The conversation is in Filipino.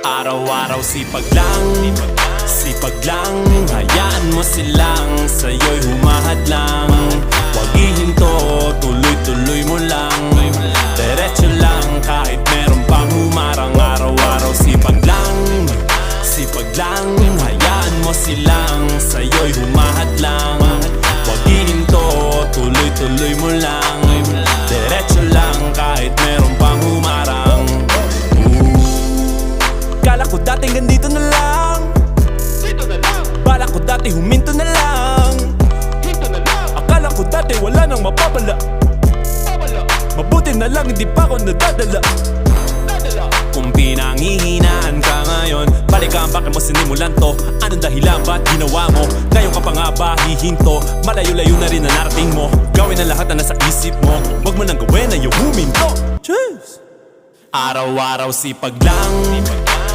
Araw-araw sipag lang, sipag lang. Hayaan mo silang sa'yo'y humahadlang. Huwag ihinto, tuloy-tuloy mo lang. Diretso lang kahit meron pang humarang. Araw-araw sipag lang, sipag lang. Hayaan mo silang sa'yo'y humahadlang. Huwag ihinto, tuloy-tuloy mo lang. Diretso lang kahit meron pang humarang. Kala ko dati ganito na lang, dito na lang. Bala ko dati huminto na lang, hinto na lang. Akala ko dati wala nang mapapala, mabuti na lang hindi pa ako nadadala. Kung pinanghihinaan ka ngayon, balikan bakit mo sinimulan to? Anong dahilan ba't ginawa mo? Ngayon ka pa nga ba hihinto? Malayo-layo na rin na narating mo. Gawin ang lahat na nasa isip mo. Huwag mo nang gawin na yung huminto. Cheers! Araw-araw sipag lang,